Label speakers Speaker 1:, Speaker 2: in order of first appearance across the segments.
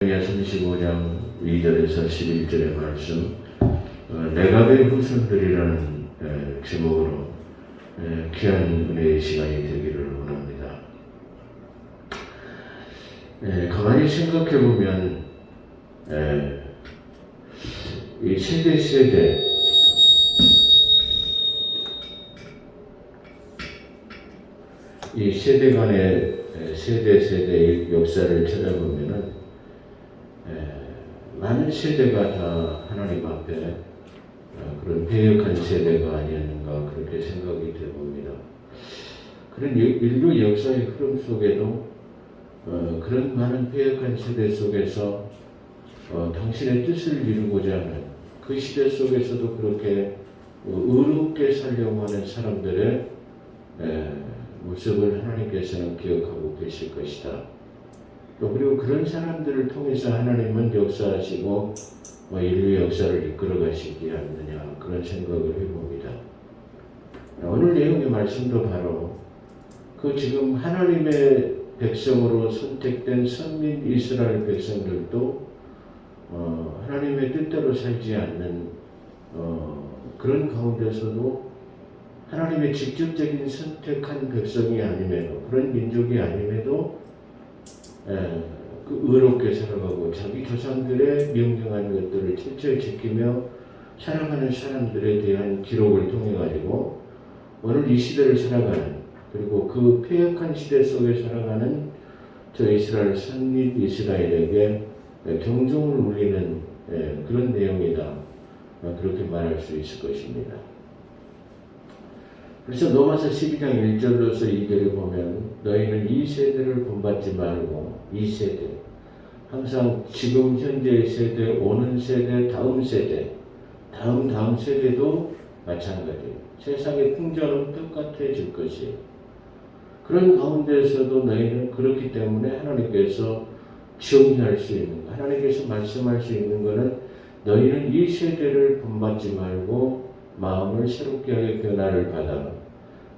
Speaker 1: 예레미야 35장 2절에서 11절의 말씀, 레갑의 후손들이라는 제목으로 귀한 은혜의 시간이 되기를 원합니다. 가만히 생각해보면 이 세대 이 세대 간의 세대의 역사를 찾아보면은 많은 세대가 다 하나님 앞에 그런 패역한 세대가 아니었는가 그렇게 생각이 되봅니다. 그런 인류 역사의 흐름 속에도 그런 많은 패역한 세대 속에서 당신의 뜻을 이루고자 하는 그 시대 속에서도 그렇게 의롭게 살려고 하는 사람들의 모습을 하나님께서는 기억하고 계실 것이다. 또 그리고 그런 사람들을 통해서 하나님은 역사하시고 인류 역사를 이끌어 가시지 않느냐 그런 생각을 해봅니다. 오늘 내용의 말씀도 바로 그 지금 하나님의 백성으로 선택된 선민 이스라엘 백성들도 하나님의 뜻대로 살지 않는 그런 가운데서도 하나님의 직접적인 선택한 백성이 아님에도 그런 민족이 아님에도 그 의롭게 살아가고 자기 조상들의 명령한 것들을 철저히 지키며 살아가는 사람들에 대한 기록을 통해 가지고 오늘 이 시대를 살아가는 그리고 그 패역한 시대 속에 살아가는 저 이스라엘 선민 이스라엘에게 경종을 울리는 그런 내용이다. 그렇게 말할 수 있을 것입니다. 그래서 로마서 12장 1절로서 2절에 보면 너희는 이 세대를 본받지 말고 이 세대 항상 지금 현재의 세대, 오는 세대, 다음 세대, 다음 세대도 마찬가지예요. 세상의 풍조는 똑같아질 것이에요. 그런 가운데서도 너희는 그렇기 때문에 하나님께서 정의할 수 있는 거, 하나님께서 말씀할 수 있는 것은 너희는 이 세대를 본받지 말고 마음을 새롭게 하여 변화를 받아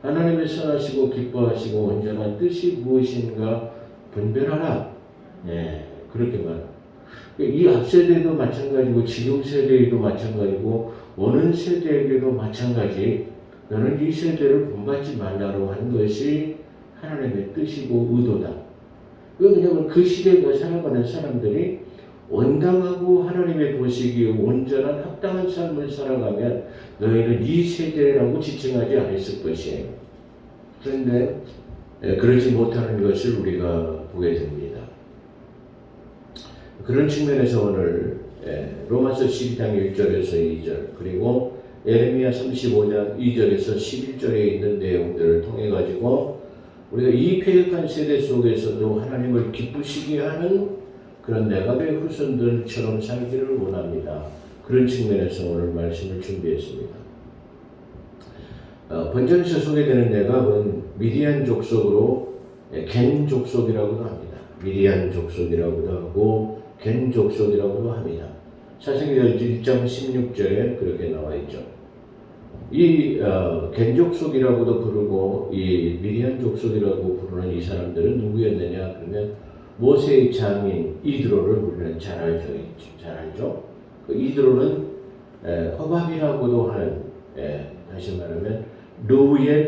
Speaker 1: 하나님의 선하시고 기뻐하시고 온전한 뜻이 무엇인가 분별하라. 그렇게 말합니다. 이 앞세대도 마찬가지고 지금 세대에도 마찬가지고 오는 세대에게도 마찬가지 너는 이 세대를 본받지 말라고 한 것이 하나님의 뜻이고 의도다. 왜냐하면 그 시대가 살아가는 사람들이 온당하고 하나님의 보시기에 온전한 합당한 삶을 살아가면 너희는 이 세대라고 지칭하지 않았을 것이에요. 그런데 그러지 못하는 것을 우리가 보게 됩니다. 그런 측면에서 오늘 로마서 12장 1절에서 2절 그리고 예레미야 35장 2절에서 11절에 있는 내용들을 통해 가지고 우리가 이 패역한 세대 속에서도 하나님을 기쁘시게 하는 그런 레갑의 후손들처럼 살기를 원합니다. 그런 측면에서 오늘 말씀을 준비했습니다. 본전에서 소개되는 레갑은 미디안 족속으로 겐 족속이라고도 합니다. 미디안 족속이라고도 하고 겐 족속이라고도 합니다. 사사기 1장 16절에 그렇게 나와 있죠. 이 겐 족속이라고도 부르고 이 미디안 족속이라고 부르는 이 사람들은 누구였느냐 그러면 모세의 장인 이드로를 우리는 잘 알죠. 그 이드로는 호밥이라고도 하는 다시 말하면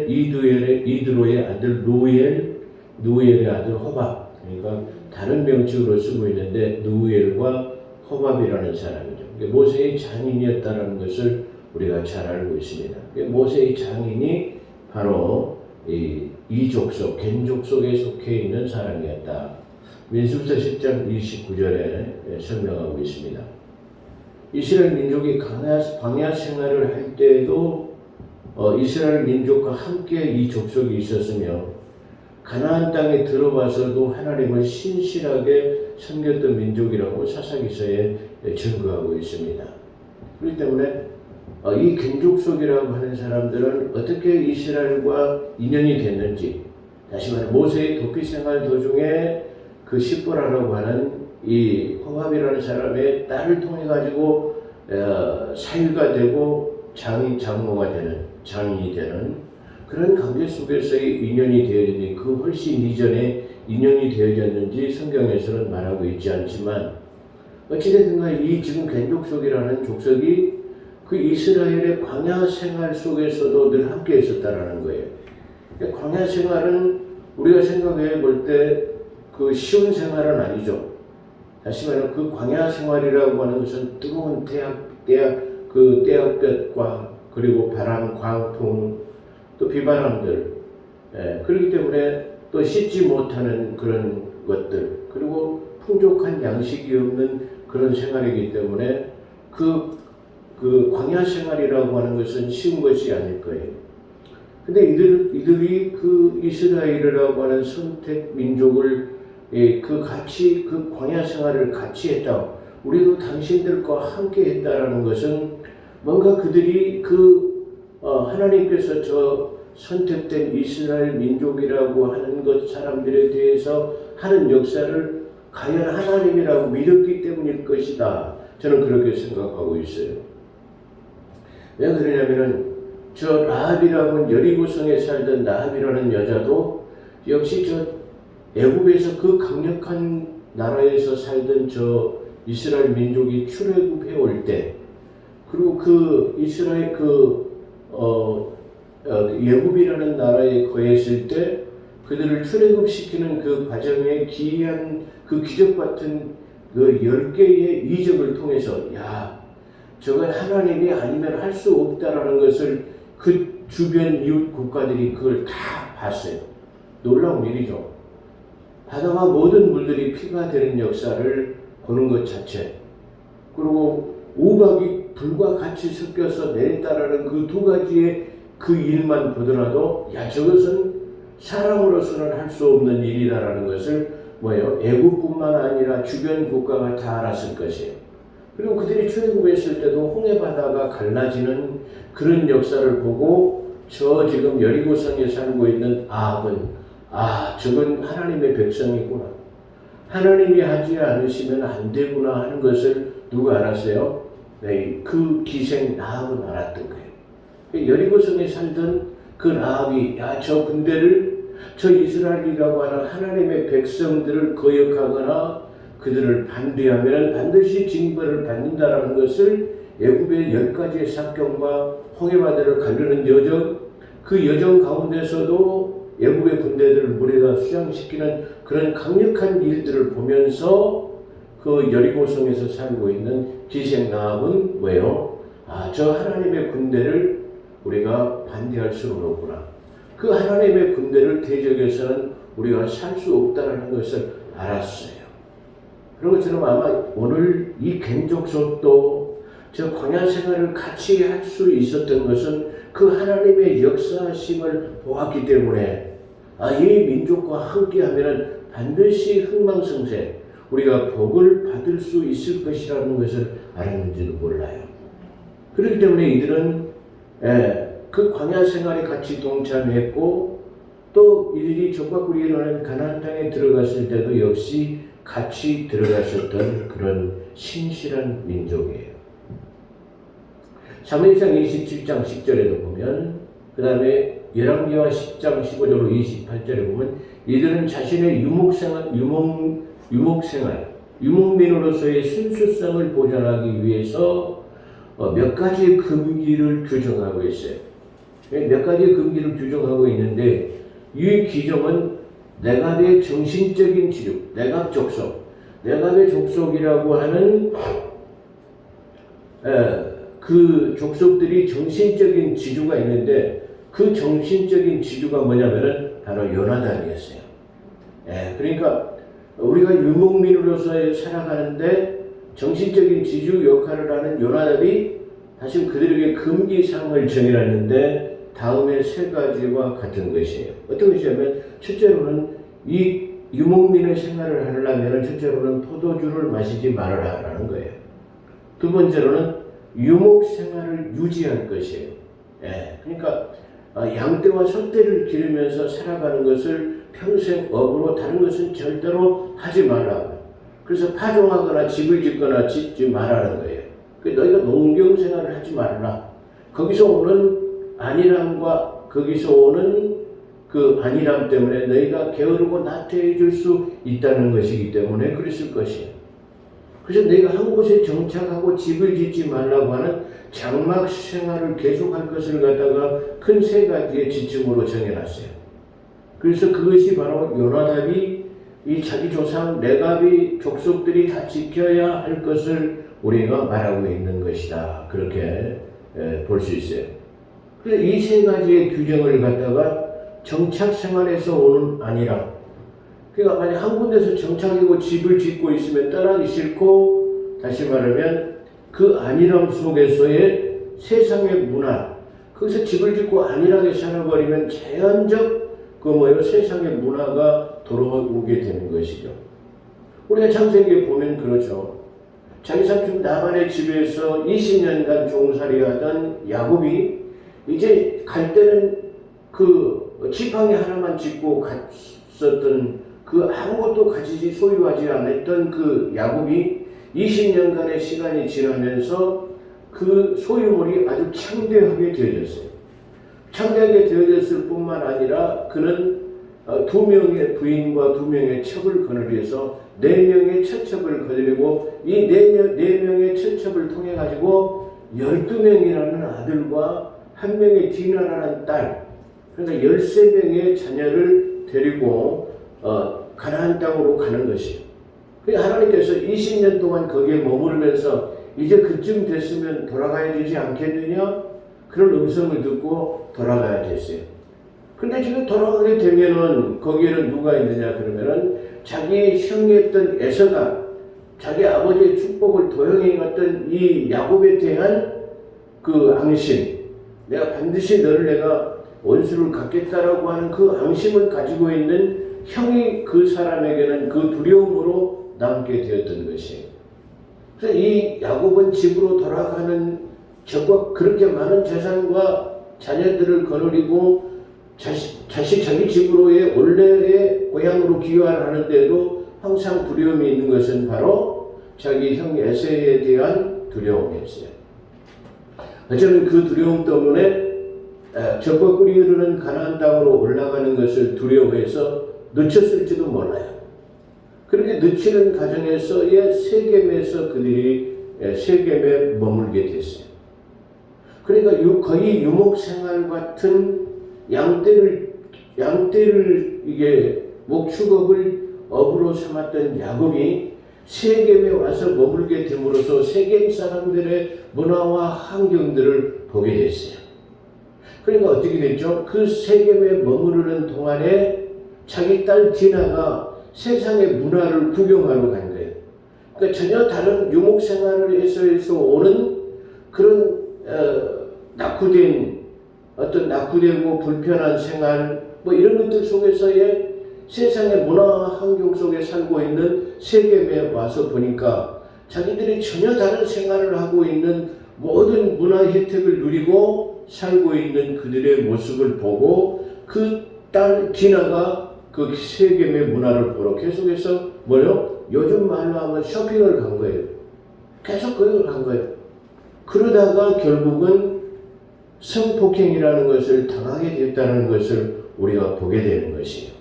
Speaker 1: 이드로의 아들 누엘의 아들 호밥. 그러니까 다른 명칭으로 쓰고 있는데 누엘과 호밥이라는 사람이죠. 모세의 장인이었다는 것을 우리가 잘 알고 있습니다. 모세의 장인이 바로 이 족속, 겐 족속에 속해 있는 사람이었다. 민수기서 10장 29절에 설명하고 있습니다. 이스라엘 민족이 광야 생활을 할 때에도 이스라엘 민족과 함께 이 족속이 있었으며 가나안 땅에 들어와서도 하나님을 신실하게 섬겼던 민족이라고 사사기서에 증거하고 있습니다. 그렇기 때문에 이 겐족속이라고 하는 사람들은 어떻게 이스라엘과 인연이 됐는지 다시 말해 모세의 도피 생활 도중에 그 십보라라고 하는 이 호밥이라는 사람의 딸을 통해 가지고 사위가 되고 장모가 되는 장인이 되는 그런 관계 속에서의 인연이 되어졌는지 그 훨씬 이전에 인연이 되어졌는지 성경에서는 말하고 있지 않지만 어찌됐든 간에 이 지금 겐족속이라는 족속이 그 이스라엘의 광야 생활 속에서도 늘 함께 있었다라는 거예요. 광야 생활은 우리가 생각해 볼 때 그 쉬운 생활은 아니죠. 다시 말하면 그 광야 생활이라고 하는 것은 뜨거운 태양볕과 그리고 바람, 광풍, 또 비바람들, 그렇기 때문에 또 씻지 못하는 그런 것들, 그리고 풍족한 양식이 없는 그런 생활이기 때문에 그 광야 생활이라고 하는 것은 쉬운 것이 아닐 거예요. 근데 이들이 그 이스라엘이라고 하는 선택 민족을 같이 그 광야 생활을 같이 했다. 우리도 당신들과 함께 했다라는 것은 뭔가 그들이 하나님께서 저 선택된 이스라엘 민족이라고 하는 것 사람들에 대해서 하는 역사를 과연 하나님이라고 믿었기 때문일 것이다. 저는 그렇게 생각하고 있어요. 왜 그러냐면은 저 라합이라고 여리고성에 살던 라합이라는 여자도 역시 저 애굽에서 그 강력한 나라에서 살던 저 이스라엘 민족이 출애굽해 올 때, 그리고 그 이스라엘 애굽이라는 나라에 거했을 때 그들을 출애굽시키는 그 과정에 기이한 그 기적 같은 그 10개의 이적을 통해서 저건 하나님이 아니면 할 수 없다라는 것을 그 주변 이웃 국가들이 그걸 다 봤어요. 놀라운 일이죠. 바다가 모든 물들이 피가 되는 역사를 보는 것 자체, 그리고 우박이 불과 같이 섞여서 내렸다라는 그 두 가지의 그 일만 보더라도 저것은 사람으로서는 할 수 없는 일이다라는 것을 애국뿐만 아니라 주변 국가가 다 알았을 것이에요. 그리고 그들이 출애굽했을 때도 홍해 바다가 갈라지는 그런 역사를 보고 저 지금 여리고성에 살고 있는 아합은 저건 하나님의 백성이구나. 하나님이 하지 않으시면 안 되구나 하는 것을 누가 알았어요? 그 기생 라합은 알았던 거예요. 여리고성에 살던 그 라합이 저 군대를 저 이스라엘이라고 하는 하나님의 백성들을 거역하거나 그들을 반대하면 반드시 징벌을 받는다라는 것을 애굽의 10가지의 사건과 홍해바다를 가르는 여정, 그 여정 가운데서도 애굽의 군대들을 물에다 수장시키는 그런 강력한 일들을 보면서 그 여리고성에서 살고 있는 기생 라합은 왜요? 저 하나님의 군대를 우리가 반대할 수는 없구나. 그 하나님의 군대를 대적해서는 우리가 살 수 없다는 것을 알았어요. 그리고 저는 아마 오늘 이 겐족속도 저 광야 생활을 같이 할 수 있었던 것은 그 하나님의 역사심을 보았기 때문에 이 민족과 함께하면 반드시 흥망성쇠 우리가 복을 받을 수 있을 것이라는 것을 알았는지도 몰라요. 그렇기 때문에 이들은 그 광야 생활에 같이 동참했고 또 이들이 적과구리라는 가나안 땅에 들어갔을 때도 역시 같이 들어가셨던 그런 신실한 민족이에요. 사무엘상 27장 10절에도 보면, 그 다음에 열왕기하 10장 15절로 28절에 보면 이들은 자신의 유목민으로서의 순수성을 보존하기 위해서 몇 가지 금기를 규정하고 있어요. 몇 가지 금기를 규정하고 있는데 이 규정은 내갑의 정신적인 지juk, 내갑의 족속이라고 하는 그 족속들이 정신적인 지주가 있는데 그 정신적인 지주가 뭐냐면은 바로 요나단이었어요. 그러니까 우리가 유목민으로서 살아가는데 정신적인 지주 역할을 하는 요나단이 다시 그들에게 금기사항을 정해놨는데 다음에 세 가지와 같은 것이에요. 어떤 것이냐면 첫째로는 이 유목민의 생활을 하려면 첫째로는 포도주를 마시지 말아라라는 거예요. 두 번째로는 유목 생활을 유지할 것이에요. 그러니까 양떼와 소떼를 기르면서 살아가는 것을 평생 업으로 다른 것은 절대로 하지 말라고. 그래서 파종하거나 집을 짓거나 짓지 말라는 거예요. 너희가 농경 생활을 하지 말라. 거기서 오는 안일함과 거기서 오는 그 안일함 때문에 너희가 게으르고 나태해질 수 있다는 것이기 때문에 그랬을 것이에요. 그래서 내가 한 곳에 정착하고 집을 짓지 말라고 하는 장막 생활을 계속할 것을 갖다가 큰 세 가지의 지침으로 정해놨어요. 그래서 그것이 바로 요나답이 이 자기 조상 레갑이 족속들이 다 지켜야 할 것을 우리가 말하고 있는 것이다. 그렇게 볼 수 있어요. 그래서 이 세 가지의 규정을 갖다가 정착 생활에서 오는 안일함. 그러니까 만약 한 군데서 정착이고 집을 짓고 있으면 떠나기 싫고, 다시 말하면 그 안일함 속에서의 세상의 문화, 거기서 집을 짓고 안일하게 살아버리면 자연적 세상의 문화가 돌아오게 되는 것이죠. 우리가 창세기에 보면 그렇죠. 자기 삼촌 라반의 집에서 20년간 종살이하던 야곱이 이제 갈 때는 그 지팡이 하나만 짚고 갔었던 그 아무것도 가지지 소유하지 않았던 그 야곱이 20년간의 시간이 지나면서 그 소유물이 아주 창대하게 되어졌어요. 창대하게 되어졌을 뿐만 아니라 그는 2명의 부인과 2명의 첩을 거느려서 4명의 처첩을 거느리고 이 4명의 처첩을 통해 가지고 12명이라는 아들과 1명의 디나라는 딸, 그러니까 13명의 자녀를 데리고 가나안 땅으로 가는 것이에요. 하나님께서 20년 동안 거기에 머무르면서 이제 그쯤 됐으면 돌아가야 되지 않겠느냐? 그런 음성을 듣고 돌아가야 됐어요. 근데 지금 돌아가게 되면은 거기에는 누가 있느냐 그러면은 자기 형이었던 에서가 자기 아버지의 축복을 도용해 갔던 이 야곱에 대한 그 앙심, 내가 반드시 너를 내가 원수를 갚겠다라고 하는 그 앙심을 가지고 있는 형이 그 사람에게는 그 두려움으로 남게 되었던 것이에요. 그래서 이 야곱은 집으로 돌아가는 적과 그렇게 많은 재산과 자녀들을 거느리고 자기 집으로의 원래의 고향으로 귀환을 하는데도 항상 두려움이 있는 것은 바로 자기 형 에서에 대한 두려움이었어요. 저는 그 두려움 때문에 적과 꿀이 흐르는 가나안 땅으로 올라가는 것을 두려워해서 늦췄을지도 몰라요. 그렇게 늦추는 과정에서의 세겜에서 그들이 세겜에 머물게 됐어요. 그러니까 거의 유목생활 같은 양떼를 이게 목축업을 업으로 삼았던 야곱이 세겜에 와서 머물게 됨으로써 세겜 사람들의 문화와 환경들을 보게 됐어요. 그러니까 어떻게 됐죠? 그 세겜에 머무르는 동안에 자기 딸 디나가 세상의 문화를 구경하러 간 거예요. 그러니까 전혀 다른 유목생활을 해서 오는 그런 낙후되고 불편한 생활 이런 것들 속에서의 세상의 문화 환경 속에 살고 있는 세겜에 와서 보니까 자기들이 전혀 다른 생활을 하고 있는 모든 문화 혜택을 누리고 살고 있는 그들의 모습을 보고 그 딸 디나가 그 세겜의 문화를 보러 계속해서 요즘 말로 하면 쇼핑을 간 거예요. 계속 거기를 간 거예요. 그러다가 결국은 성폭행이라는 것을 당하게 됐다는 것을 우리가 보게 되는 것이에요.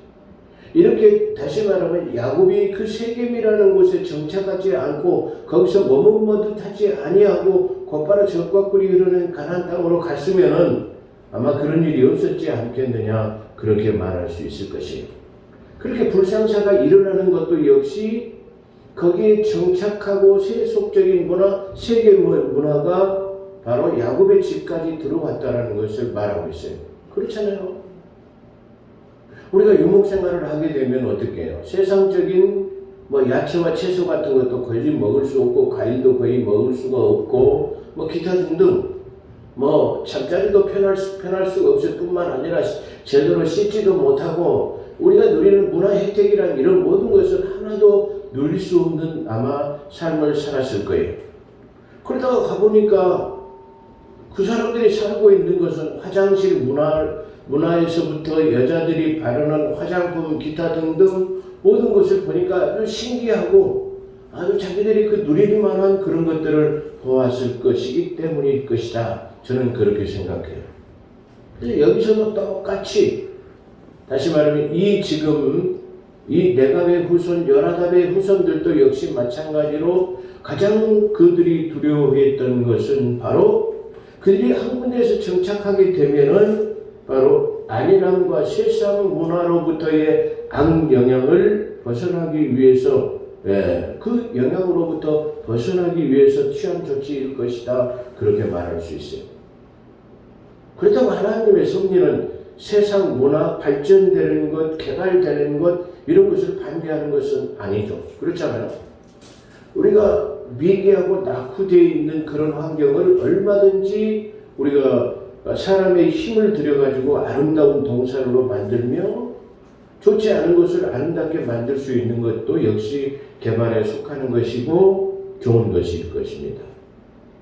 Speaker 1: 이렇게 다시 말하면 야곱이 그 세겜이라는 곳에 정착하지 않고 거기서 머뭇머듯하지 아니하고 곧바로 적과 꿀이 흐르는 가나안 땅으로 갔으면은 아마 그런 일이 없었지 않겠느냐 그렇게 말할 수 있을 것이에요. 그렇게 불상사가 일어나는 것도 역시 거기에 정착하고 세속적인 문화, 세계 문화가 바로 야곱의 집까지 들어왔다는 것을 말하고 있어요. 그렇잖아요. 우리가 유목생활을 하게 되면 어떻게 해요? 세상적인 야채와 채소 같은 것도 거의 먹을 수 없고 과일도 거의 먹을 수가 없고 기타 등등 잠자리도 편할 수가 없을 뿐만 아니라 제대로 씻지도 못하고 우리가 누리는 문화 혜택이란 이런 모든 것을 하나도 누릴 수 없는 아마 삶을 살았을 거예요. 그러다가 가보니까 그 사람들이 살고 있는 것은 화장실 문화에서부터 여자들이 바르는 화장품 기타 등등 모든 것을 보니까 아주 신기하고 아주 자기들이 그 누릴 만한 그런 것들을 보았을 것이기 때문일 것이다. 저는 그렇게 생각해요. 그래서 여기서도 똑같이 다시 말하면 이 레갑의 후손 요나답의 후손들도 역시 마찬가지로 가장 그들이 두려워했던 것은 바로 그들이 한 군데에서 정착하게 되면은 바로 안일함과 세상 문화로부터의 악영향을 벗어나기 위해서 그 영향으로부터 벗어나기 위해서 취한 조치일 것이다. 그렇게 말할 수 있어요. 그렇다고 하나님의 섭리는 세상 문화 발전되는 것, 개발되는 것 이런 것을 반대하는 것은 아니죠. 그렇잖아요. 우리가 미개하고 낙후되어 있는 그런 환경을 얼마든지 우리가 사람의 힘을 들여가지고 아름다운 동산으로 만들며 좋지 않은 것을 아름답게 만들 수 있는 것도 역시 개발에 속하는 것이고 좋은 것일 것입니다.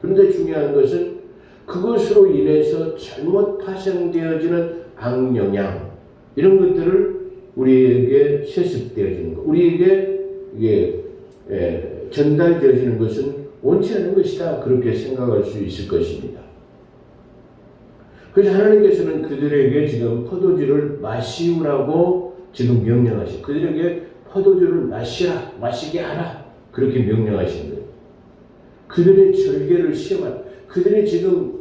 Speaker 1: 그런데 중요한 것은 그것으로 인해서 잘못 파생되어지는 악영향 이런 것들을 우리에게 세습되어지는 것, 우리에게 이게 전달되어지는 것은 옳지 않은 것이다. 그렇게 생각할 수 있을 것입니다. 그래서 하나님께서는 그들에게 지금 포도주를 마시우라고 지금 명령하시고 그들에게 포도주를 마시라, 마시게 하라 그렇게 명령하신 거예요. 그들의 절개를 시험한 그들이 지금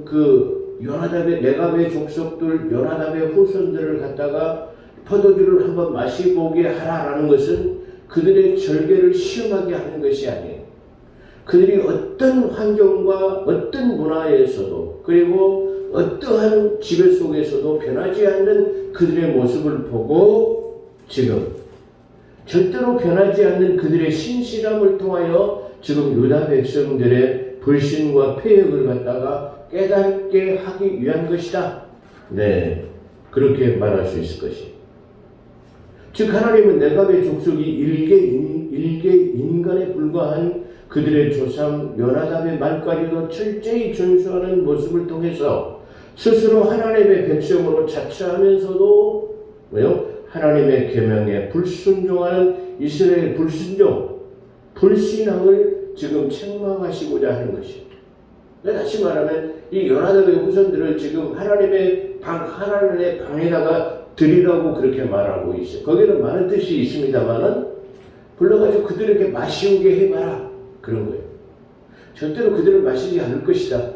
Speaker 1: 그 요나답의 레갑의 족속들 요나답의 후손들을 갖다가 포도주를 한번 마시보게 하라라는 것은 그들의 절개를 시험하게 하는 것이 아니에요. 그들이 어떤 환경과 어떤 문화에서도 그리고 어떠한 지배 속에서도 변하지 않는 그들의 모습을 보고 지금 절대로 변하지 않는 그들의 신실함을 통하여 지금 유다 백성들의 불신과 패역을 갖다가 깨닫게 하기 위한 것이다. 네, 그렇게 말할 수 있을 것이에요. 즉 하나님은 레갑의 족속이 일개 인간에 불과한 그들의 조상 요나답의 말까지도 철저히 준수하는 모습을 통해서 스스로 하나님의 백성으로 자처하면서도 하나님의 계명에 불순종하는 이스라엘 불신앙을 지금 책망하시고자 하는 것입니다. 다시 말하면 이 요나답의 후손들을 지금 하나님의 방에다가 드리라고 그렇게 말하고 있어요. 거기는 많은 뜻이 있습니다만은 불러가지고 그들에게 마시우게 해봐라 그런 거예요. 절대로 그들을 마시지 않을 것이다.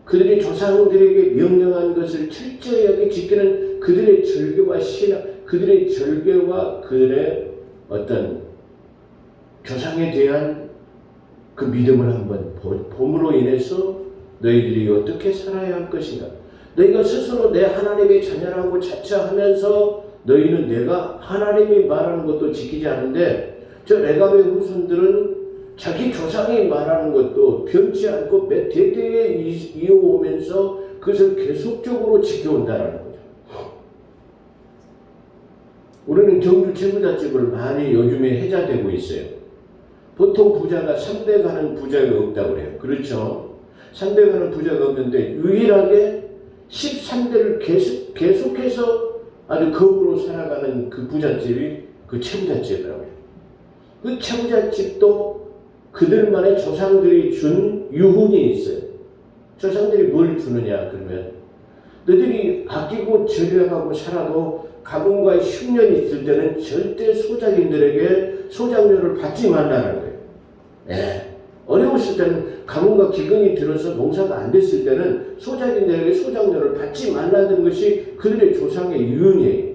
Speaker 1: 그들이 조상들에게 명령한 것을 철저하게 지키는 그들의 절개와 신앙, 그들의 절개와 그들의 어떤 조상에 대한 그 믿음을 한번 봄으로 인해서 너희들이 어떻게 살아야 할 것인가. 너희가 스스로 내 하나님의 자녀라고 자처하면서 너희는 내가 하나님이 말하는 것도 지키지 않는데 저 레갑의 후손들은 자기 조상이 말하는 것도 변치 않고 대대에 이어오면서 그것을 계속적으로 지켜온다는 거죠. 우리는 정주 채무자집을 많이 요즘에 해자되고 있어요. 보통 부자가 3대 가는 부자가 없다고 그래요. 그렇죠? 3대 가는 부자가 없는데 유일하게 13대를 계속해서 아주 거부로 살아가는 그 부잣집이 그 채무자집이라고 해요. 그 채무자집도 그들만의 조상들이 준 유훈이 있어요. 조상들이 뭘 주느냐 그러면 너희들이 아끼고 절약하고 살아도 가문과 흉년이 있을 때는 절대 소작인들에게 소작료를 받지 말라는 거예요. 어려웠을 때는 가뭄과 기근이 들어서 농사가 안 됐을 때는 소작인들에게 소작료를 받지 말라는 것이 그들의 조상의 유언이에요.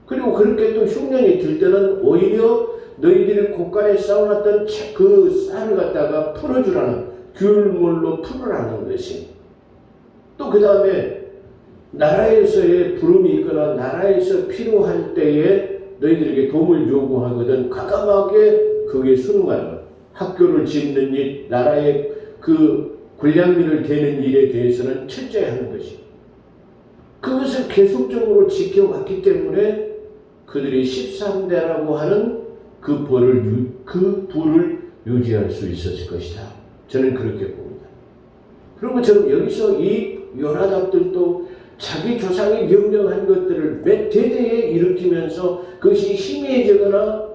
Speaker 1: 그리고 그렇게 또 흉년이 들 때는 오히려 너희들이 곳간에 쌓아놨던 그 쌀을 갖다가 풀어주라는 귤물로 풀으라는 것이 또 그 다음에 나라에서의 부름이 있거나 나라에서 필요할 때에 너희들에게 도움을 요구하거든 과감하게 그게 순응하는 것. 학교를 짓는 일, 나라의 그 군량민을 대는 일에 대해서는 철저히 하는 것이. 그것을 계속적으로 지켜왔기 때문에 그들이 13대라고 하는 그 부를 유지할 수 있었을 것이다. 저는 그렇게 봅니다. 그리고 저는 여기서 이 요나답들도 자기 조상이 명령한 것들을 몇 대대에 일으키면서 그것이 희미해지거나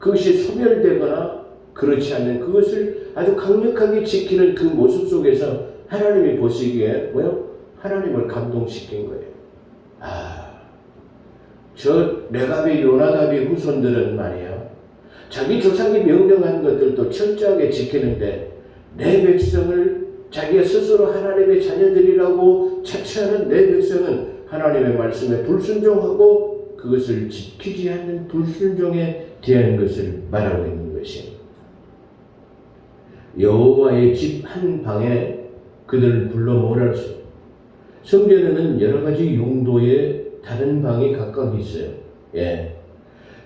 Speaker 1: 그것이 소멸되거나 그렇지 않는 그것을 아주 강력하게 지키는 그 모습 속에서 하나님이 보시기에 하나님을 감동시킨 거예요. 저 레갑의 요나답의 후손들은 말이야 자기 조상이 명령한 것들도 철저하게 지키는데 내 백성을 자기가 스스로 하나님의 자녀들이라고 자처하는 내 백성은 하나님의 말씀에 불순종하고 그것을 지키지 않는 불순종에 대한 것을 말하고 있는 것이에요. 여호와의 집 한 방에 그들을 불러 모으라서 성전에는 여러 가지 용도의 다른 방이 각각 있어요. 예.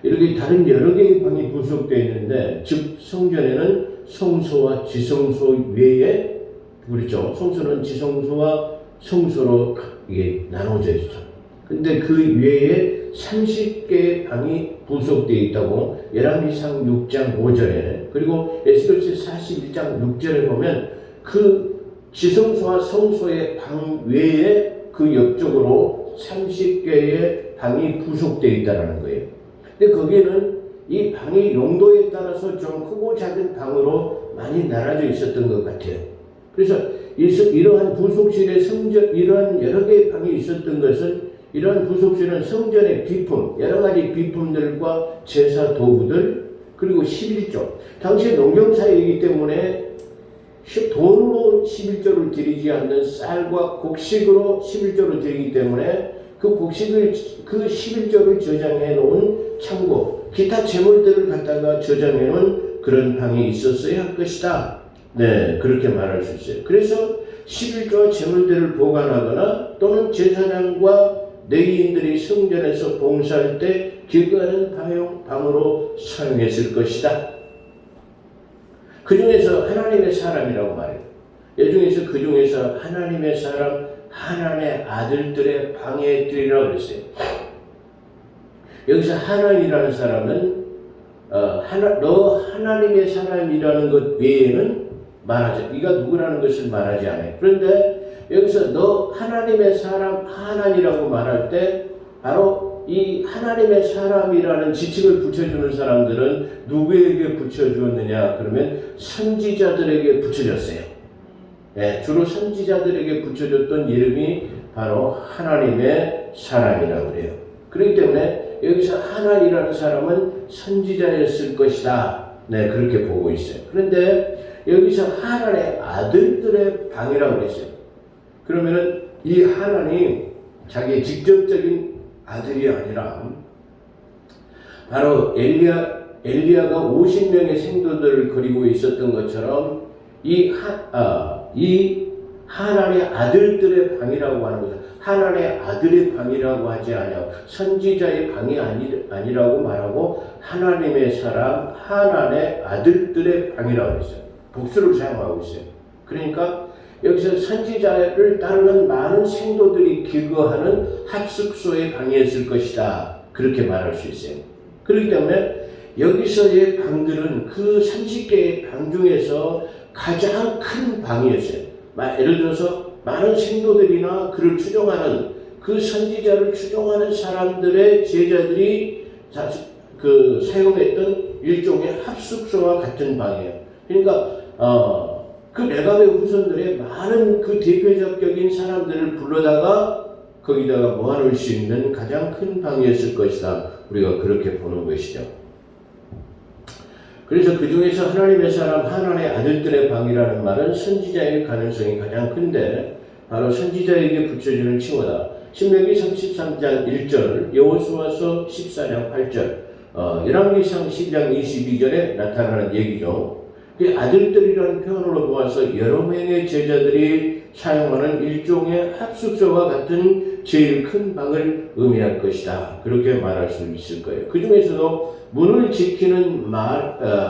Speaker 1: 이렇게 다른 여러 개의 방이 부속되어 있는데, 즉 성전에는 성소와 지성소 외에, 그렇죠. 성소는 지성소와 성소로 이게 나눠져 있죠. 근데 그 외에 30개의 방이 부속되어 있다고 열왕기상 6장 5절에, 그리고 에스겔서 41장 6절에 보면 그 지성소와 성소의 방 외에 그 옆쪽으로 30개의 방이 부속되어 있다는 거예요. 근데 거기에는 이 방의 용도에 따라서 좀 크고 작은 방으로 많이 나눠져 있었던 것 같아요. 그래서 이러한 부속실의 성전, 이러한 여러 개의 방이 있었던 것은, 이러한 부속실은 성전의 비품, 여러 가지 비품들과 제사 도구들, 그리고 11조. 당시 농경사이기 때문에 돈으로 11조를 드리지 않는 쌀과 곡식으로 11조를 드리기 때문에 그 곡식을, 그 11조를 저장해 놓은 창고, 기타 재물들을 갖다가 저장해 놓은 그런 방이 있었어야 할 것이다. 네, 그렇게 말할 수 있어요. 그래서 11조와 재물들을 보관하거나 또는 제사장과 레위인들이 성전에서 봉사할 때 기거하는 방으로 사용했을 것이다. 그 중에서 하나님의 사람이라고 말해요. 이 중에서 그 중에서 하나님의 사람, 하나님의 아들들의 방에 드리라고 그랬어요. 여기서 하나님이라는 사람은 너 하나님의 사람이라는 것 외에는 말하지, 네가 누구라는 것을 말하지 않아요. 그런데 여기서 너 하나님의 사람, 하나님이라고 말할 때 바로 이 하나님의 사람이라는 지칭을 붙여주는 사람들은 누구에게 붙여주었느냐? 그러면 선지자들에게 붙여졌어요. 네, 주로 선지자들에게 붙여줬던 이름이 바로 하나님의 사람이라고 그래요. 그렇기 때문에 여기서 하나님이라는 사람은 선지자였을 것이다. 네, 그렇게 보고 있어요. 그런데 여기서 하나님의 아들들의 방이라고 그랬어요. 그러면은 이 하나님, 자기의 직접적인 아들이 아니라 바로 엘리야가 50명의 생도들을 거리고 있었던 것처럼 이 하나님의 아들들의 방이라고 하는 거죠. 하나님의 아들의 방이라고 하지 않아요. 선지자의 방이 아니라고 말하고 하나님의 사람, 하나님의 아들들의 방이라고 했어요. 복수를 사용하고 있어요. 그러니까 여기서 선지자를 따르는 많은 생도들이 기거하는 합숙소의 방이었을 것이다. 그렇게 말할 수 있어요. 그렇기 때문에 여기서의 방들은 그 30개의 방 중에서 가장 큰 방이었어요. 예를 들어서 많은 생도들이나 그를 추종하는, 그 선지자를 추종하는 사람들의 제자들이 사용했던 일종의 합숙소와 같은 방이에요. 그러니까 그 레가의 후손들의 많은 그 대표적인 사람들을 불러다가 거기다가 모아놓을 수 있는 가장 큰 방이었을 것이다. 우리가 그렇게 보는 것이죠. 그래서 그 중에서 하나님의 사람, 하나님의 아들들의 방이라는 말은 선지자의 가능성이 가장 큰데 바로 선지자에게 붙여주는 칭호다. 신명기 33장 1절, 여호수아서 14장 8절, 열왕기상 12장 22절에 나타나는 얘기죠. 그 아들들이라는 표현으로 보아서 여러 명의 제자들이 사용하는 일종의 합숙소와 같은 제일 큰 방을 의미할 것이다. 그렇게 말할 수 있을 거예요. 그 중에서도 문을 지키는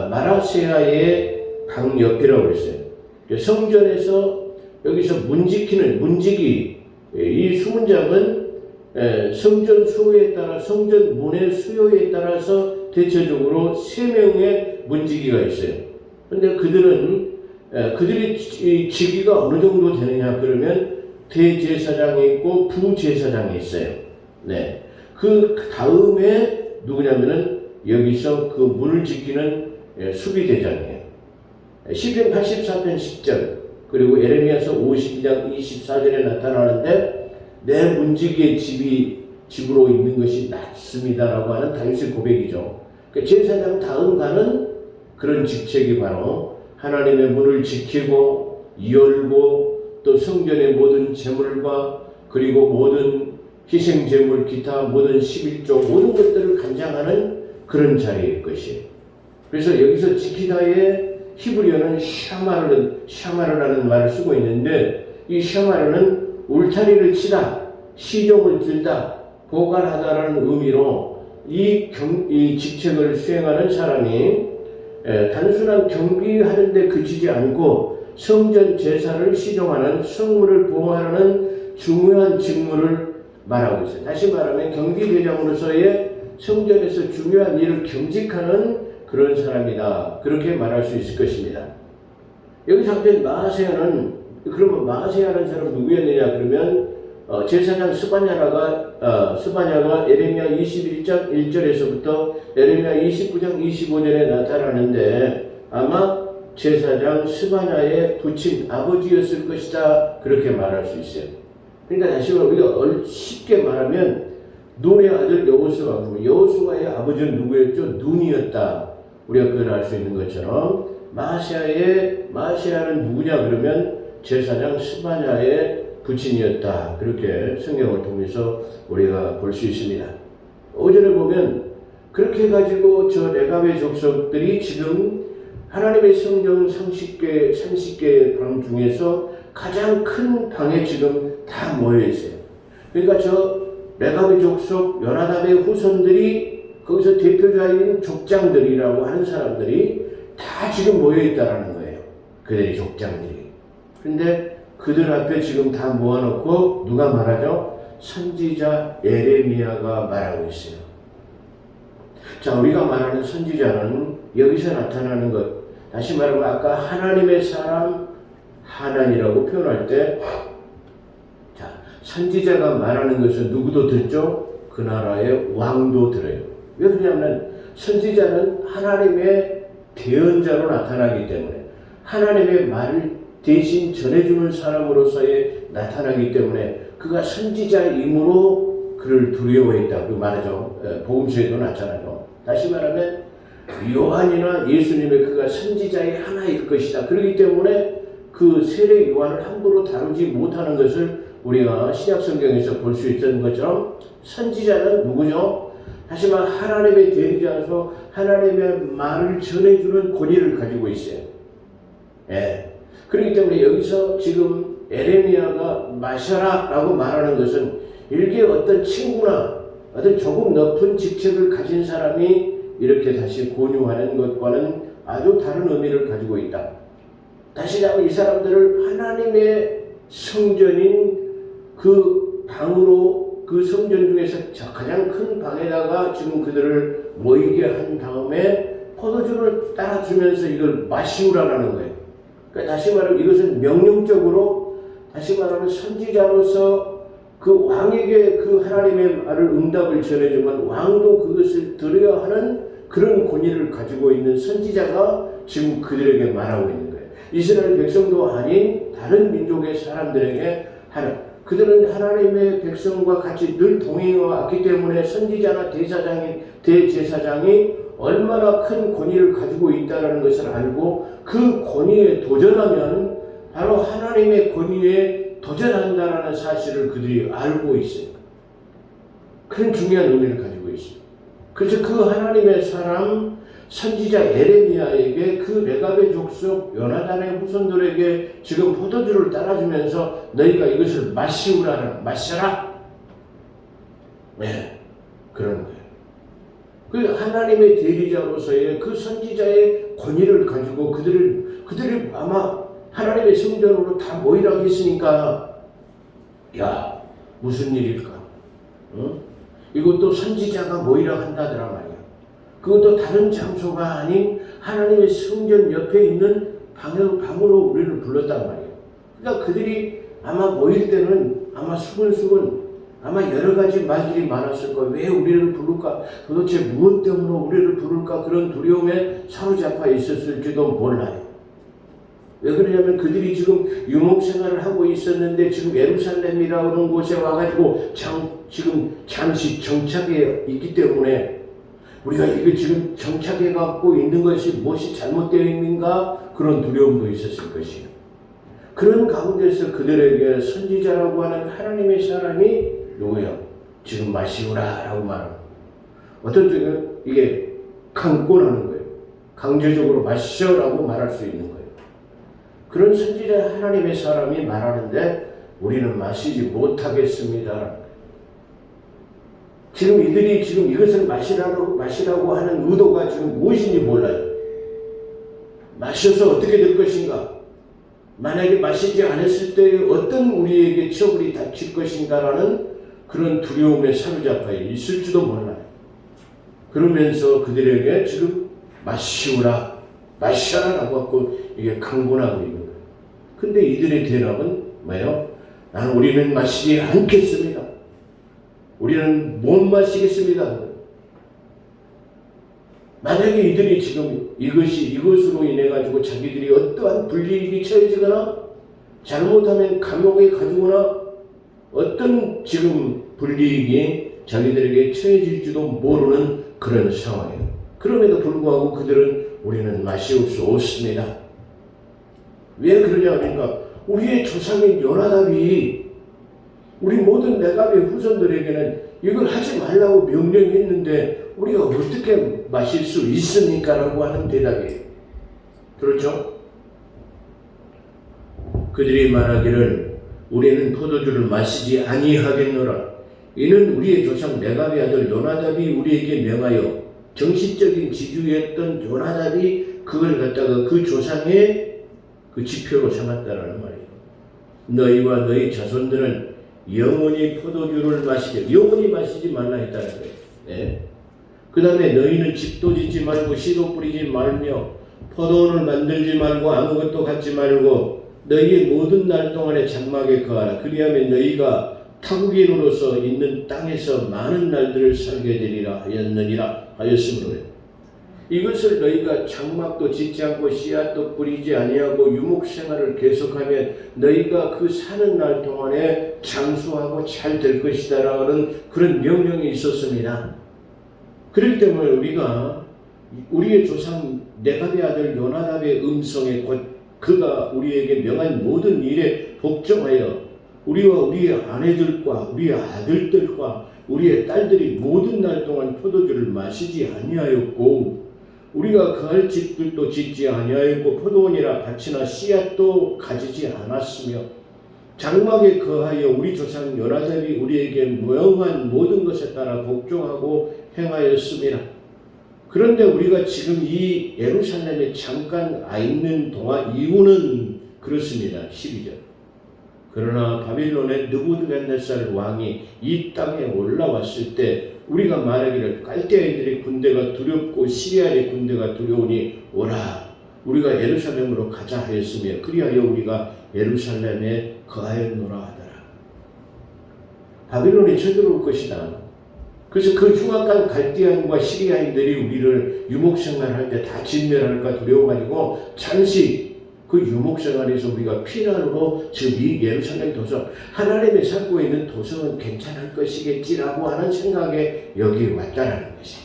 Speaker 1: 마라세아의 방 옆이라고 했어요. 성전에서 여기서 문 지키는 문지기, 이 수문장은 성전 수요에 따라, 성전 문의 수요에 따라서 대체적으로 3명의 문지기가 있어요. 근데 그들이 직위가 어느 정도 되느냐 그러면 대제사장이 있고 부제사장이 있어요. 네. 그 다음에 누구냐면은 여기서 그 문을 지키는 수비대장이에요. 시편 84편 10절 그리고 에레미야서 52장 24절에 나타나는데 내 문지기의 집으로 있는 것이 낫습니다라고 하는 다윗의 고백이죠. 제사장 다음 가는 그런 직책이 바로 하나님의 문을 지키고 열고 또 성전의 모든 제물과 그리고 모든 희생 제물 기타 모든 11조 모든 것들을 관장하는 그런 자리일 것이에요. 그래서 여기서 지키다의 히브리어는 샤마르라는 말을 쓰고 있는데 이 샤마르는 울타리를 치다, 시종을 들다, 보관하다라는 의미로 이 직책을 수행하는 사람이 단순한 경비하는 데 그치지 않고 성전 제사를 시종하는 성물을 보호하는 중요한 직무를 말하고 있어요. 다시 말하면 경비대장으로서의 성전에서 중요한 일을 겸직하는 그런 사람이다. 그렇게 말할 수 있을 것입니다. 여기서 한편 마아세야는 그러면 마아세야라는 사람은 누구였느냐 그러면 제사장 스바냐가 에레미야 21장 1절에서부터 에레미야 29장 25절에 나타나는데 아마 제사장 스바냐의 부친 아버지였을 것이다. 그렇게 말할 수 있어요. 그러니까 다시 말하면 우리가 쉽게 말하면 눈의 아들 여호수아의 아버지는 누구였죠? 눈이었다. 우리가 그걸 알 수 있는 것처럼 마아세야는 누구냐 그러면 제사장 스바냐의 부친이었다. 그렇게 성경을 통해서 우리가 볼 수 있습니다. 5절에 보면 그렇게 해가지고 저 레갑의 족속들이 지금 하나님의 성전 30개의 방 중에서 가장 큰 방에 지금 다 모여 있어요. 그러니까 저 레갑의 족속 요나답의 후손들이 거기서 대표자인 족장들이라고 하는 사람들이 다 지금 모여 있다라는 거예요. 그들이 족장들이. 그런데 그들 앞에 지금 다 모아놓고 누가 말하죠? 선지자 에레미야가 말하고 있어요. 자, 우리가 말하는 선지자는 여기서 나타나는 것, 다시 말하면 아까 하나님의 사람 하나님이라고 표현할 때, 자, 선지자가 말하는 것은 누구도 듣죠? 그 나라의 왕도 들어요. 왜 그러냐면 선지자는 하나님의 대언자로 나타나기 때문에 하나님의 말을 대신 전해주는 사람으로서의 나타나기 때문에 그가 선지자임으로 그를 두려워했다고 말하죠. 복음서에도 나타나죠. 다시 말하면 요한이나 예수님의 그가 선지자의 하나일 것이다. 그렇기 때문에 그 세례 요한을 함부로 다루지 못하는 것을 우리가 신약성경에서 볼 수 있던 것처럼 선지자는 누구죠? 다시 말해 하나님의 대리자로서 하나님의 말을 전해주는 권위를 가지고 있어요. 예. 그렇기 때문에 여기서 지금 에레미야가 마셔라라고 말하는 것은 일개 어떤 친구나 어떤 조금 높은 직책을 가진 사람이 이렇게 다시 권유하는 것과는 아주 다른 의미를 가지고 있다. 다시 말하면 이 사람들을 하나님의 성전인 그 방으로 그 성전 중에서 가장 큰 방에다가 지금 그들을 모이게 한 다음에 포도주를 따라주면서 이걸 마시우라는 거예요. 그러니까 다시 말하면 이것은 명령적으로 다시 말하면 선지자로서 그 왕에게 그 하나님의 말을 응답을 전해주면 왕도 그것을 들어야 하는 그런 권위를 가지고 있는 선지자가 지금 그들에게 말하고 있는 거예요. 이스라엘 백성도 아닌 다른 민족의 사람들에게 하는 그들은 하나님의 백성과 같이 늘 동행해 왔기 때문에 선지자나 대제사장이 얼마나 큰 권위를 가지고 있다는 것을 알고 그 권위에 도전하면 바로 하나님의 권위에 도전한다는 사실을 그들이 알고 있어요. 그런 중요한 의미를 가지고 있어요. 그래서 그 하나님의 사람 선지자 에레미야에게 그 레갑의 족속 요나단의 후손들에게 지금 포도주를 따라주면서 너희가 이것을 마셔라. 네, 그런 거예요. 그 하나님의 대리자로서의 그 선지자의 권위를 가지고 그들이 아마 하나님의 성전으로 다 모이라고 했으니까 야 무슨 일일까? 응? 이것도 선지자가 모이라고 한다더라 말이야. 그것도 다른 장소가 아닌 하나님의 성전 옆에 있는 방으로 우리를 불렀단 말이에요. 그러니까 그들이 아마 모일 때는 아마 수근수근 아마 여러 가지 말들이 많았을 거예요. 왜 우리를 부를까? 도대체 무엇 때문에 우리를 부를까? 그런 두려움에 사로잡혀 있었을지도 몰라요. 왜 그러냐면 그들이 지금 유목생활을 하고 있었는데 지금 예루살렘이라는 곳에 와가지고 지금 잠시 정착해 있기 때문에 우리가 이거 지금 정착해 갖고 있는 것이 무엇이 잘못되어 있는가 그런 두려움도 있었을 것이에요. 그런 가운데서 그들에게 선지자라고 하는 하나님의 사람이 누구예요? 지금 마시오라 라고 말하는 거예요. 어떤 쪽은 이게 강권하는 거예요. 강제적으로 마시오라고 말할 수 있는 거예요. 그런 선지자 하나님의 사람이 말하는데 우리는 마시지 못하겠습니다. 지금 이들이 지금 이것을 마시라고 하는 의도가 지금 무엇인지 몰라요. 마셔서 어떻게 될 것인가? 만약에 마시지 않았을 때 어떤 우리에게 처벌이 닥칠 것인가라는 그런 두려움에 사로잡혀 있을지도 몰라요. 그러면서 그들에게 지금 마시오라, 마셔라라고 하고 이게 강권하고 있는 거예요. 근데 이들의 대답은 뭐예요? 우리는 마시지 않겠습니다. 우리는 못 마시겠습니다. 만약에 이들이 지금 이것으로 인해 가지고 자기들이 어떠한 불이익이 처해지거나 잘못하면 감옥에 가두거나 어떤 지금 불이익이 자기들에게 처해질지도 모르는 그런 상황이에요. 그럼에도 불구하고 그들은 우리는 마실 수 없습니다. 왜 그러냐 하니까 우리의 조상인 요나답이 우리 모든 레갑의 후손들에게는 이걸 하지 말라고 명령했는데 우리가 어떻게 마실 수 있습니까? 라고 하는 대답이에요. 그렇죠? 그들이 말하기를 우리는 포도주를 마시지 아니하겠노라. 이는 우리의 조상 레갑의 아들 요나답이 우리에게 명하여 정신적인 지주였던 요나답이 그걸 갖다가 그 조상의 그 지표로 삼았다라는 말이에요. 너희와 너희 자손들은 영원히 포도주를 마시지, 영원히 마시지 말라 했다는 거예요. 네. 그 다음에 너희는 집도 짓지 말고 씨도 뿌리지 말며 포도원을 만들지 말고 아무것도 갖지 말고 너희의 모든 날 동안에 장막에 거하라. 그리하면 너희가 타국인으로서 있는 땅에서 많은 날들을 살게 되리라 하였으므로 이것을 너희가 장막도 짓지 않고 씨앗도 뿌리지 아니하고 유목생활을 계속하면 너희가 그 사는 날 동안에 장수하고 잘 될 것이다 라는 그런 명령이 있었습니다. 그렇기 때문에 우리가 우리의 조상 레갑의 아들 요나답의 음성에 곧 그가 우리에게 명한 모든 일에 복종하여 우리와 우리의 아내들과 우리의 아들들과 우리의 딸들이 모든 날 동안 포도주를 마시지 아니하였고 우리가 거할 집들도 짓지 아니하였고 포도원이나 밭이나 씨앗도 가지지 않았으며 장막에 거하여 우리 조상 요나답이 우리에게 명한 모든 것에 따라 복종하고 행하였습니다. 그런데 우리가 지금 이 예루살렘에 잠깐 있는 동안 이유는 그렇습니다. 12절. 그러나 바빌론의 느부갓네살 왕이 이 땅에 올라왔을 때 우리가 말하기를 갈대아인들의 군대가 두렵고 시리아의 군대가 두려우니 오라 우리가 예루살렘으로 가자 하였으며 그리하여 우리가 예루살렘에 거하였노라 하더라. 바빌론이 쳐들어올 것이다. 그래서 그 흉악한 갈대아인과 시리아인들이 우리를 유목생활할 때 다 진멸할까 두려워가지고 잠시 그 유목생활에서 우리가 피난으로 지금 이 예루살렘 도성 하나님의 살고 있는 도성은 괜찮을 것이겠지라고 하는 생각에 여기 왔다라는 것이.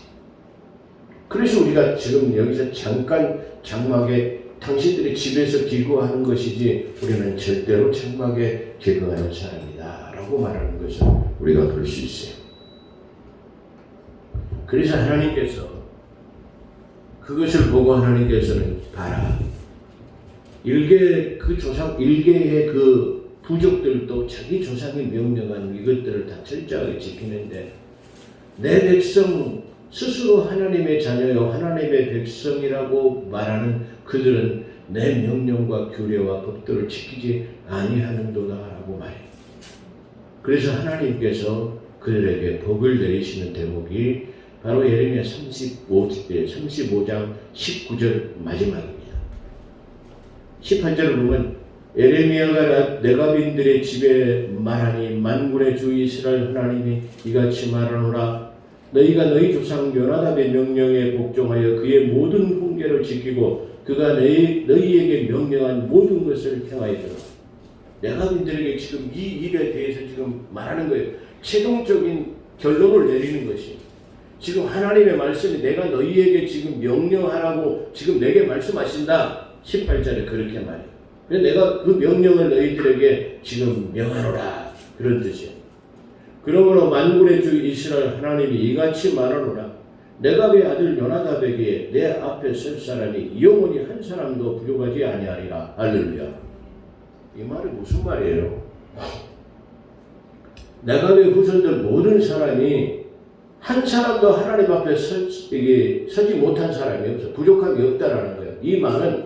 Speaker 1: 그래서 우리가 지금 여기서 잠깐 장막에 당신들의 집에서 기거하는 것이지 우리는 절대로 장막에 기거하는 사람이다 라고 말하는 것을 우리가 볼 수 있어요. 그래서 하나님께서 그것을 보고 하나님께서는 봐라. 일개의 그 부족들도 자기 조상이 명령한 이것들을 다 철저하게 지키는데 내 백성 스스로 하나님의 자녀요 하나님의 백성이라고 말하는 그들은 내 명령과 규례와 법도를 지키지 아니하는도다라고 말해요. 그래서 하나님께서 그들에게 복을 내리시는 대목이 바로 예레미야 35장 19절 마지막입니다. 18절을 보면 예레미야가 레갑인들의 집에 말하니 만군의 주 이스라엘 하나님이 이같이 말하노라. 너희가 너희 조상 요나답의 명령에 복종하여 그의 모든 훈계를 지키고 그가 너희에게 명령한 모든 것을 행하여라. 레갑인들에게 지금 이 일에 대해서 지금 말하는 거예요. 최종적인 결론을 내리는 것이 지금 하나님의 말씀이 내가 너희에게 지금 명령하라고 지금 내게 말씀하신다. 18절에 그렇게 말해요. 그래서 내가 그 명령을 너희들에게 지금 명하노라. 그런 뜻이에요. 그러므로 만군의 주 이스라엘 하나님이 이같이 말하노라. 레갑의 아들 요나답에게 내 앞에 설 사람이 영원히 한 사람도 부족하지 아니하리라. 할렐루야. 이 말이 무슨 말이에요? 레갑의 후손들 모든 사람이 한 사람도 하나님 앞에 서지 못한 사람이 없어. 부족함이 없다라는 거예요. 이 말은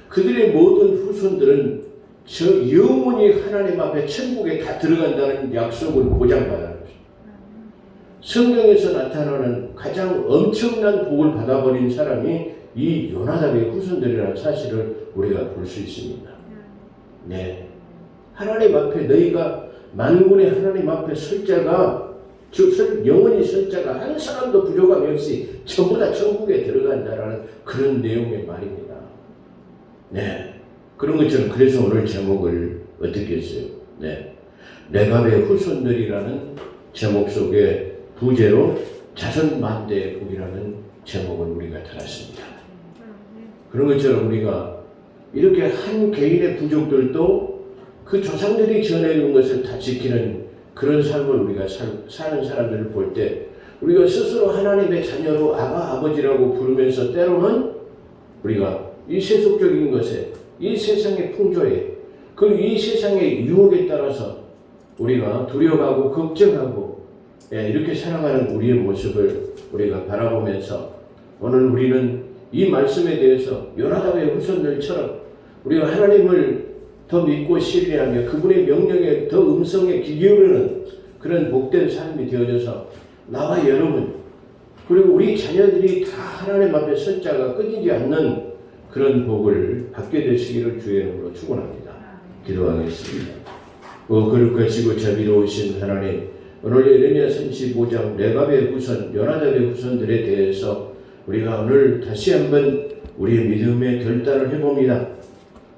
Speaker 1: 그들의 모든 후손들은 저 영원히 하나님 앞에 천국에 다 들어간다는 약속을 보장받아요. 성경에서 나타나는 가장 엄청난 복을 받아버린 사람이 이 요나답의 후손들이라는 사실을 우리가 볼 수 있습니다. 네, 하나님 앞에 너희가 만군의 하나님 앞에 설 자가 영원히 설 자가 한 사람도 부족함이 없이 전부 다 천국에 들어간다라는 그런 내용의 말입니다. 네, 그런 것처럼 그래서 오늘 제목을 어떻게 했어요? 네, 레갑의 후손들이라는 제목 속에 부제로 자손 만대의 복이라는 제목을 우리가 달았습니다. 그런 것처럼 우리가 이렇게 한 개인의 부족들도 그 조상들이 지어내준 것을 다 지키는 그런 삶을 우리가 사는 사람들을 볼 때 우리가 스스로 하나님의 자녀로 아버지라고 부르면서 때로는 우리가 이 세속적인 것에 이 세상의 풍조에 그 이 세상의 유혹에 따라서 우리가 두려워하고 걱정하고 이렇게 살아가는 우리의 모습을 우리가 바라보면서 오늘 우리는 이 말씀에 대해서 요나답의 후손들처럼 우리가 하나님을 더 믿고 신뢰하며 그분의 명령에 더 음성에 귀 기울이는 그런 복된 삶이 되어져서 나와 여러분 그리고 우리 자녀들이 다 하나님 앞에 설 자가 끊이지 않는 그런 복을 받게 되시기를 주의 이름으로 축원합니다. 기도하겠습니다. 거룩하시고 자비로우신 하나님, 오늘 예레미야 35장 레갑의 후손, 요나답의 후손들에 대해서 우리가 오늘 다시 한번 우리의 믿음의 결단을 해봅니다.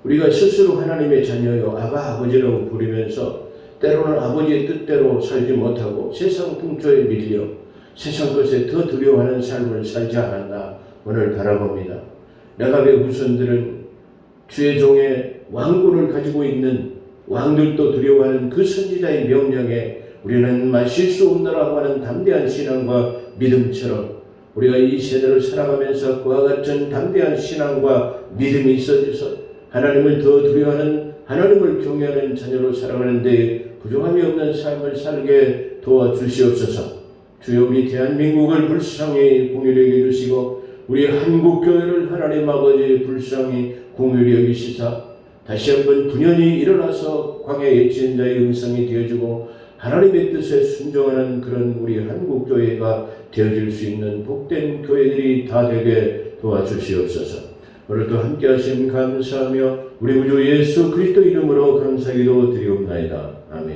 Speaker 1: 우리가 스스로 하나님의 자녀요 아버지라고 부르면서 때로는 아버지의 뜻대로 살지 못하고 세상 풍조에 밀려 세상 것에 더 두려워하는 삶을 살지 않았나 오늘 바라봅니다. 레갑의 후손들은 주의 종의 왕군을 가지고 있는 왕들도 두려워하는 그 선지자의 명령에 우리는 마실 수 없노라고 하는 담대한 신앙과 믿음처럼 우리가 이 세대를 살아가면서 그와 같은 담대한 신앙과 믿음이 있어져서 하나님을 더 두려워하는 하나님을 경외하는 자녀로 살아가는 데 부족함이 없는 삶을 살게 도와주시옵소서. 주여 우리 대한민국을 불쌍히 공유히 여겨주시고 우리 한국교회를 하나님 아버지 불쌍히 공유히 여기시사 다시 한번 분연히 일어나서 광야의 예언자의 음성이 되어주고 하나님의 뜻에 순종하는 그런 우리 한국교회가 되어질 수 있는 복된 교회들이 다 되게 도와주시옵소서. 오늘도 함께 하심 감사하며 우리 구주 예수 그리스도 이름으로 감사기도 드리옵나이다. 아멘.